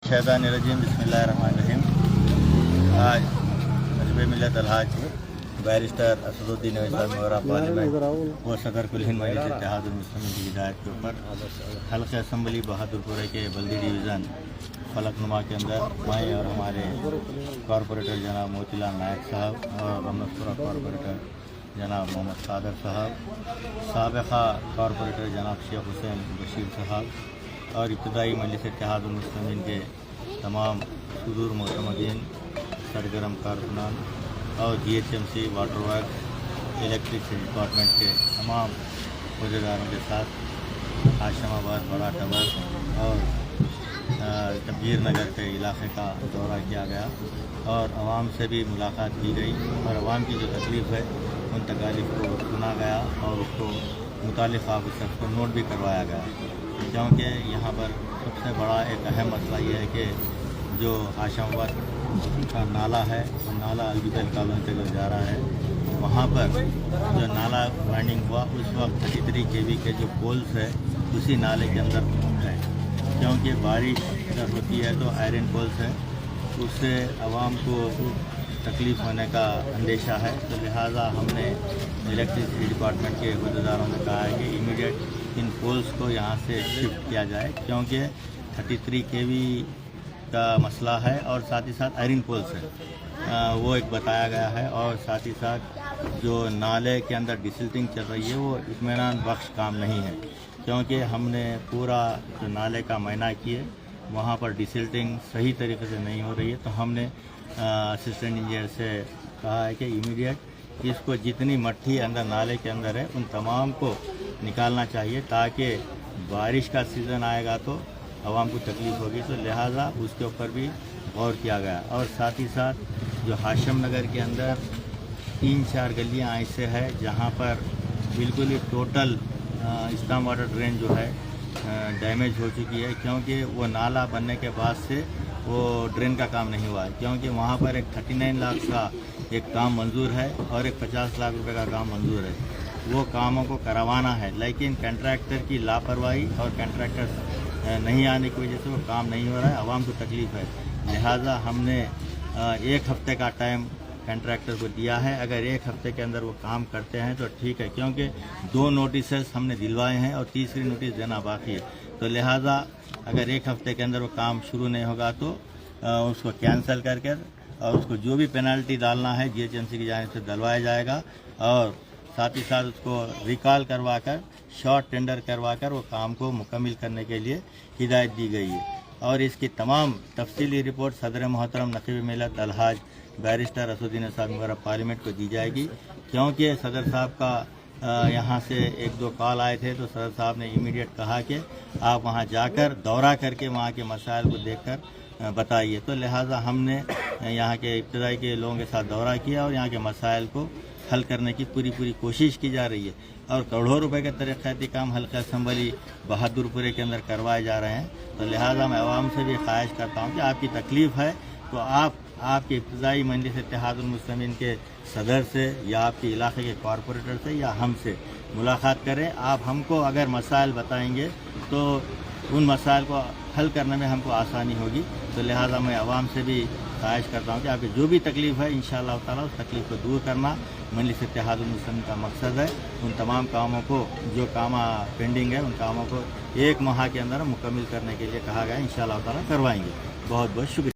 शैतानिर्रजीम बिस्मिल्लाहिर्रहमानिर्रहीम। आज हज़ब मिल्लत Alhaj barrister Asaduddin parliament व सदर कुल हिंद मजलिस इत्तेहादुल मुस्लिमीन की हिदायत के ऊपर हल्क़े असम्बली बहादुरपुर के बल्दी डिवीज़न फलकनुमा के अंदर मैं और हमारे कॉरपोरेटर जनाब मोतीलाल नायक साहब और रमनपुरा कॉरपोरेटर जनाब मोहम्मद सादर साहब, साबिक़ा कॉरपोरेटर जनाब शेख हुसैन बशीर साहब और इब्तदाई मजलिस इत्तेहादुल मुस्लिमीन के तमाम सुदूर मोतमदीन सरगर्म कारकुनान और GHMC water work electricity department के तमाम अहदेदारों के साथ हाशमाबाद बड़ा टबर और जबीर नगर के इलाके का दौरा किया गया और आवाम से भी मुलाकात की गई और आवाम की जो तकलीफ़ है उन तकालीफ को सुना गया और उसको मुतालिक़ ऑफिसर को नोट भी करवाया गया, क्योंकि यहाँ पर सबसे बड़ा एक अहम मसला ये है कि जो हाशमाबाद का नाला है वो नाला अलबिदल कॉलोनी से जा रहा है। वहाँ पर जो नाला वाइंडिंग हुआ उस वक्त 33 kV के जो पोल्स है उसी नाले के अंदर है, क्योंकि बारिश अगर होती है तो आयरन पोल्स है, उससे आवाम को तकलीफ़ होने का अंदेशा है। तो लिहाजा हमने इलेक्ट्रिसिटी डिपार्टमेंट के अहदेदारों ने कहा है कि इमीडिएट इन पोल्स को यहाँ से शिफ्ट किया जाए, क्योंकि 33 kV का मसला है और साथ ही साथ आयरन पोल्स है, वो एक बताया गया है। और साथ ही साथ जो नाले के अंदर डिसिल्टिंग चल रही है वो इत्मीनान बख्श काम नहीं है, क्योंकि हमने पूरा जो नाले का मुआयना किए वहाँ पर डिसिल्टिंग सही तरीके से नहीं हो रही है। तो हमने असिस्टेंट इंजीनियर से कहा है कि इमीडिएट इसको जितनी मट्टी अंदर नाले के अंदर है उन तमाम को निकालना चाहिए, ताकि बारिश का सीज़न आएगा तो आवाम को तकलीफ़ होगी। तो लिहाजा उसके ऊपर भी गौर किया गया। और साथ ही साथ जो हाशम नगर के अंदर 3-4 गलियाँ ऐसे हैं जहाँ पर बिल्कुल ही टोटल इस्लाम वाटर ड्रेन जो है डैमेज हो चुकी है, क्योंकि वो नाला बनने के बाद से वो ड्रेन का काम नहीं हुआ है, क्योंकि वहाँ पर एक 39 लाख का एक काम मंजूर है और एक 50 लाख रुपए का काम मंजूर है। वो कामों को करवाना है, लेकिन कंट्रैक्टर की लापरवाही और कंट्रैक्टर नहीं आने की वजह से वो काम नहीं हो रहा है, आवाम को तकलीफ़ है। लिहाजा हमने 1 हफ्ते का टाइम कंट्रैक्टर को दिया है। अगर 1 हफ्ते के अंदर वो काम करते हैं तो ठीक है, क्योंकि 2 नोटिसेस हमने दिलवाए हैं और तीसरी नोटिस देना बाकी है। तो लिहाजा अगर 1 हफ्ते के अंदर वो काम शुरू नहीं होगा तो उसको कैंसिल करके और उसको जो भी पेनल्टी डालना है GHMC की जानिब से डलवाया जाएगा और साथ ही साथ उसको रिकॉल करवा कर शॉर्ट टेंडर करवा कर वो काम को मुकम्मल करने के लिए हिदायत दी गई है। और इसकी तमाम तफसीली रिपोर्ट सदर मोहतरम नक़ीब मिल्लत अलहाज बैरिस्टर असदुद्दीन पार्लियामेंट को दी जाएगी, क्योंकि सदर साहब का यहाँ से 1-2 कॉल आए थे। तो सदर साहब ने इमीडिएट कहा कि आप वहाँ जाकर दौरा करके वहाँ के मसाइल को देखकर बताइए। तो लिहाजा हमने यहाँ के इब्तदाई के लोगों के साथ दौरा किया और यहाँ के मसाइल को हल करने की पूरी कोशिश की जा रही है और करोड़ों रुपए के तरक्याती काम हल्का असम्बली बहादुरपुरे के अंदर करवाए जा रहे हैं। तो लिहाजा मैं आवाम से भी ख्वाहिश करता हूँ कि आपकी तकलीफ़ है तो आपके इब्तदाई मजलिस इत्तेहादुल मुस्लिमीन के सदर से या आपके इलाके के कॉरपोरेटर से या हमसे मुलाकात करें। आप हमको अगर मसाइल बताएंगे तो उन मसाइल को हल करने में हमको आसानी होगी। तो लिहाजा मैं आवाम से भी ख्वाहिश करता हूँ कि आपकी जो भी तकलीफ़ है इंशाअल्लाह ताला उस तकलीफ़ को दूर करना मजलिस इत्तेहादुल मुस्लिमीन का मकसद है। उन तमाम कामों को जो काम पेंडिंग है उन कामों को 1 माह के अंदर मुकम्मल करने के लिए कहा गया, इंशाअल्लाह ताला करवाएंगे। बहुत बहुत शुक्रिया।